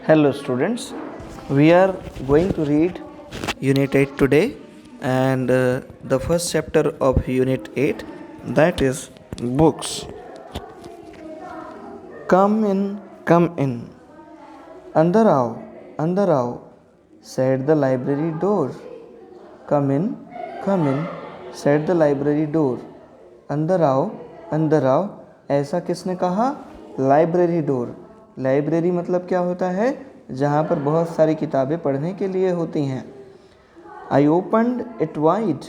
Hello students, we are going to read Unit 8 today and the first chapter of Unit 8, that is books. Come in, come in. अंदर आओ, said the library door. Come in, said the library door. अंदर आओ, ऐसा किसने कहा? Library door. Library मतलब क्या होता है? जहाँ पर बहुत सारी किताबें पढ़ने के लिए होती हैं. I opened it wide.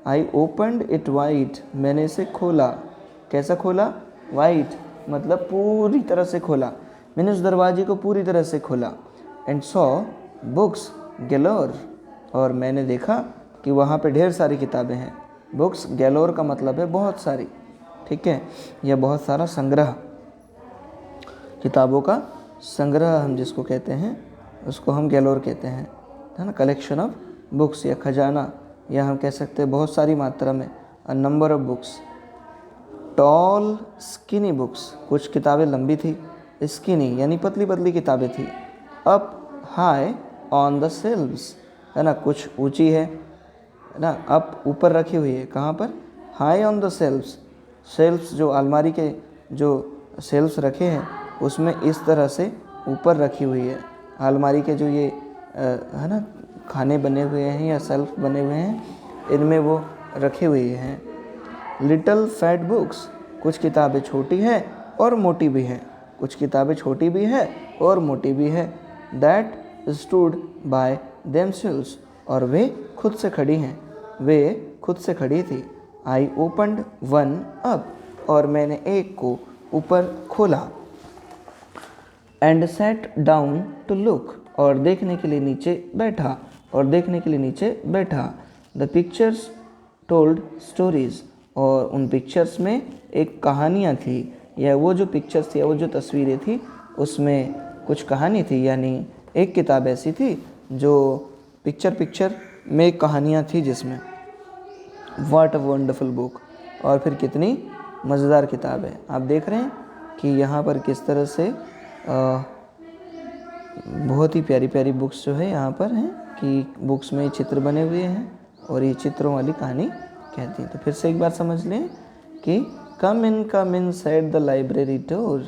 I opened it wide. मैंने इसे खोला. कैसा खोला? Wide मतलब पूरी तरह से खोला. मैंने उस दरवाजे को पूरी तरह से खोला. And saw books galore. और मैंने देखा कि वहाँ पे ढेर सारी किताबें हैं. बुक्स गैलोर का मतलब है बहुत सारी. ठीक है, यह बहुत सारा संग्रह, किताबों का संग्रह हम जिसको कहते हैं उसको हम गैलोर कहते हैं, है ना. कलेक्शन ऑफ बुक्स या खजाना, या हम कह सकते हैं बहुत सारी मात्रा में, a number of books. Tall skinny books, कुछ किताबें लंबी थी. स्किनी यानी पतली पतली किताबें थी. Up high on the shelves, है ना, कुछ ऊंची है ना. अप ऊपर रखी हुई है. कहाँ पर? High on the shelves. Shelves जो अलमारी के जो शेल्व्स रखे हैं उसमें इस तरह से ऊपर रखी हुई है. अलमारी के जो ये है ना खाने बने हुए हैं या शेल्फ बने हुए हैं, इनमें वो रखे हुए हैं. लिटिल फैट बुक्स, कुछ किताबें छोटी हैं और मोटी भी हैं. कुछ किताबें छोटी भी है और मोटी भी है. दैट स्टूड बाय देमसेल्व्स, और वे खुद से खड़ी हैं. वे खुद से खड़ी थी. आई ओपनड वन अप, और मैंने एक को ऊपर खोला. And sat down to look, और देखने के लिए नीचे बैठा. द पिक्चर्स टोल्ड स्टोरीज, और उन पिक्चर्स में एक कहानियाँ थी, या वो जो पिक्चर्स थी, वो जो तस्वीरें थी उसमें कुछ कहानी थी. यानी एक किताब ऐसी थी जो पिक्चर में कहानियाँ थी जिसमें. व्हाट अ वंडरफुल बुक, और फिर कितनी मज़ेदार किताब है. आप देख रहे हैं कि यहाँ पर किस तरह से बहुत ही प्यारी प्यारी बुक्स जो है यहाँ पर हैं, कि बुक्स में चित्र बने हुए हैं और ये चित्रों वाली कहानी कहती है. तो फिर से एक बार समझ लें कि कम इन सेड द लाइब्रेरी डोर.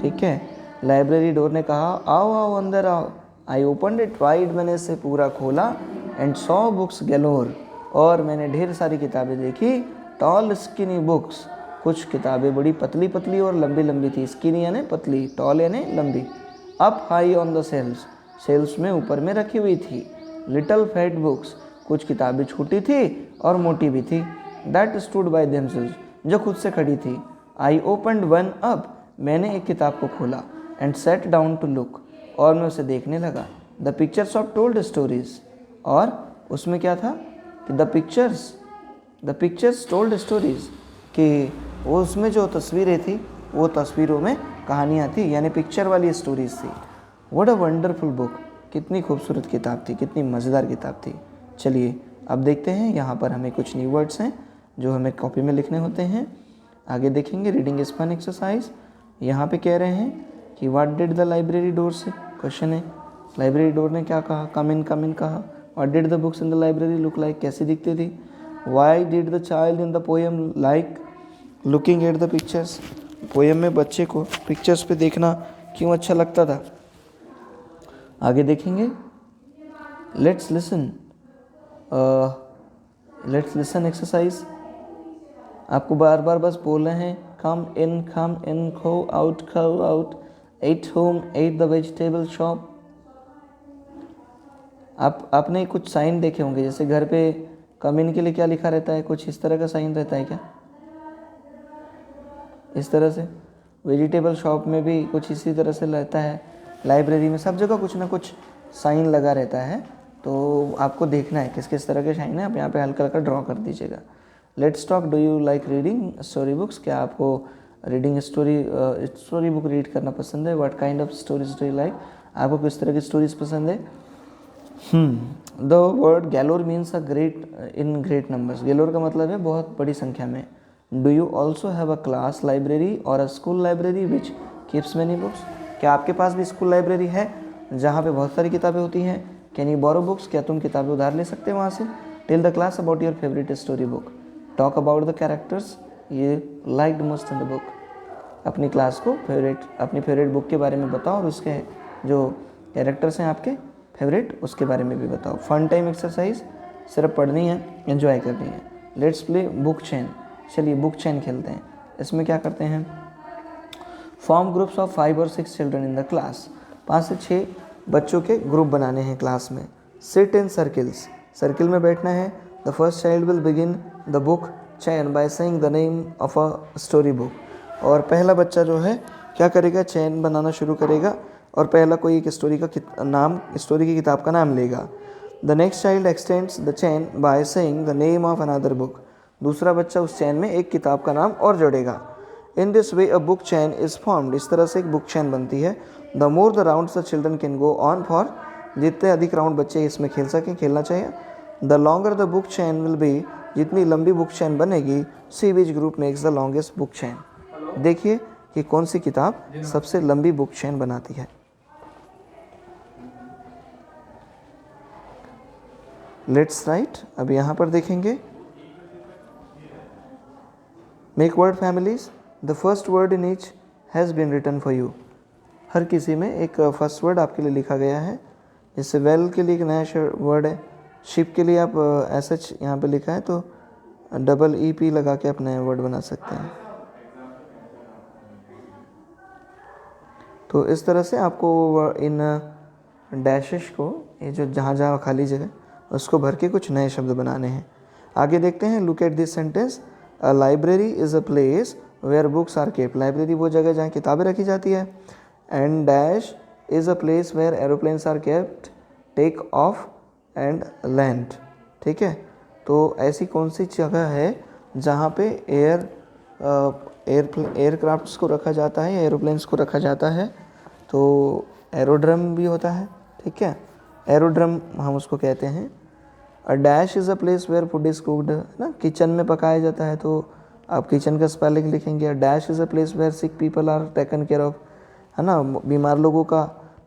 ठीक है, लाइब्रेरी डोर ने कहा आओ अंदर आओ. आई ओपनड इट वाइड, मैंने इसे पूरा खोला. एंड सॉ बुक्स गैलोर, और मैंने ढेर सारी किताबें देखी. टॉल स्किनी बुक्स, कुछ किताबें बड़ी पतली पतली और लंबी लंबी थी. स्किनी यानी पतली, टॉल यानी लंबी. Up high on the shelves में ऊपर में रखी हुई थी. लिटिल फैट बुक्स, कुछ किताबें छोटी थी और मोटी भी थी. दैट स्टूड बाय देमसेल्व्स, जो खुद से खड़ी थी. आई ओपनड वन अप, मैंने एक किताब को खोला. And sat down to look, और मैं उसे देखने लगा. The pictures of told stories, और उसमें क्या था कि द पिक्चर्स टोल्ड स्टोरीज, कि वो उसमें जो तस्वीरें थी वो तस्वीरों में कहानियाँ थी, यानी पिक्चर वाली स्टोरीज थी. व्हाट अ वंडरफुल बुक, कितनी खूबसूरत किताब थी, कितनी मज़ेदार किताब थी. चलिए अब देखते हैं, यहाँ पर हमें कुछ न्यू वर्ड्स हैं जो हमें कॉपी में लिखने होते हैं. आगे देखेंगे रीडिंग स्पन एक्सरसाइज. यहाँ पे कह रहे हैं कि what did the library door से, क्वेश्चन है लाइब्रेरी डोर ने क्या कहा? कम इन कहा. What did the books in the library look like, कैसी दिखती थी? Why did the child in the poem like looking at the pictures, poem में बच्चे को पिक्चर्स पे देखना क्यों अच्छा लगता था? आगे देखेंगे. Let's listen exercise. आपको बार बार बस बोल रहे हैं come in, go out, at home, at the vegetable shop. आपने कुछ साइन देखे होंगे, जैसे घर पे कम इन के लिए क्या लिखा रहता है, कुछ इस तरह का साइन रहता है क्या? इस तरह से. वेजिटेबल शॉप में भी कुछ इसी तरह से रहता है. लाइब्रेरी में सब जगह कुछ ना कुछ साइन लगा रहता है. तो आपको देखना है किस किस तरह के साइन है. आप यहाँ पे हल्का हल्का ड्रॉ कर दीजिएगा. Let's talk. Do you like reading story books, क्या आपको रीडिंग स्टोरी बुक रीड करना पसंद है? What kind of stories do you like, आपको किस तरह की स्टोरीज पसंद है? The word galore means in great numbers. Galore का मतलब है बहुत बड़ी संख्या में. Do you also have a class library और a school library which keeps many books, क्या आपके पास भी स्कूल लाइब्रेरी है जहाँ पे बहुत सारी किताबें होती हैं? Can you borrow books? क्या तुम किताबें उधार ले सकते हैं वहाँ से? Tell the class about your favourite story book. Talk about the characters you liked most in the book. अपनी क्लास को अपनी फेवरेट बुक के बारे में बताओ और उसके जो कैरेक्टर्स हैं आपके फेवरेट उसके बारे में भी बताओ। फन टाइम एक्सरसाइज सिर्फ पढ़नी है, एंजॉय करनी है। Let's play book chain. चलिए बुक चेन खेलते हैं। इसमें क्या करते हैं? फॉर्म ग्रुप्स ऑफ 5 और 6 चिल्ड्रन इन द क्लास। 5 से 6 बच्चों के ग्रुप बनाने हैं क्लास में। सिट इन सर्किल्स, सर्किल में बैठना है। The first child will begin the book chain by saying the name of a story book. और पहला बच्चा जो है क्या करेगा? चैन बनाना शुरू करेगा और पहला कोई एक स्टोरी की किताब का नाम लेगा। The next child x tends the chain by saying the name of another book. दूसरा बच्चा उस चैन में एक किताब का नाम और जोड़ेगा। In this way a book chain is formed. इस तरह से एक बुक चैन बनती है। The more the rounds the children can go on for. जितने अधिक राउंड बच्चे इसमें खेलना चाहिए। The longer the book chain will be. जितनी लंबी बुक चैन बनेगी, see which group makes the longest book chain. देखिए कि कौन सी किताब सबसे लंबी बुक चैन बनाती है। Let's write. अब यहाँ पर देखेंगे make word families. The first word in each has been written for you. हर किसी में एक फर्स्ट वर्ड आपके लिए लिखा गया है। जैसे वेल के लिए एक नया वर्ड है। शिप के लिए आप SH यहाँ पे लिखा है तो EEP लगा के आप नया वर्ड बना सकते हैं। तो इस तरह से आपको इन डैशेस को, ये जो जहाँ खाली जगह उसको भर के कुछ नए शब्द बनाने हैं। आगे देखते हैं। Look at this sentence. A library is a place where books are kept. Library वो जगह जहाँ किताबें रखी जाती है। And dash is a place where aeroplanes are kept take off and land. ठीक है, तो ऐसी कौन सी जगह है जहाँ पे एयरक्राफ्ट्स को रखा जाता है या एरोप्लेन्स को रखा जाता है? तो एरोड्रम भी होता है। ठीक है, एरोड्रम हम उसको कहते हैं। A dash is a place where food is cooked, ना, किचन में पकाया जाता है तो आप किचन का स्पेलिंग लिखेंगे। A dash is a place where sick people are taken care of, है ना, बीमार लोगों का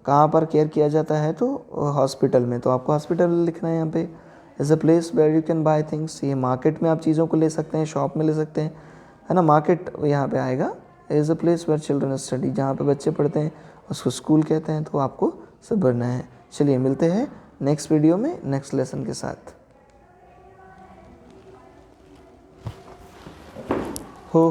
कहाँ पर केयर किया जाता है? तो हॉस्पिटल में, तो आपको हॉस्पिटल लिखना है यहाँ पे। Is a place where you can buy things. ये मार्केट में आप चीज़ों को ले सकते हैं, शॉप में ले सकते हैं, है ना, मार्केट यहाँ पे आएगा। Is a place where children study, जहाँ पे बच्चे पढ़ते हैं उसको स्कूल कहते हैं। तो आपको सब भरना है। चलिए मिलते हैं नेक्स्ट वीडियो में नेक्स्ट लेसन के साथ। हो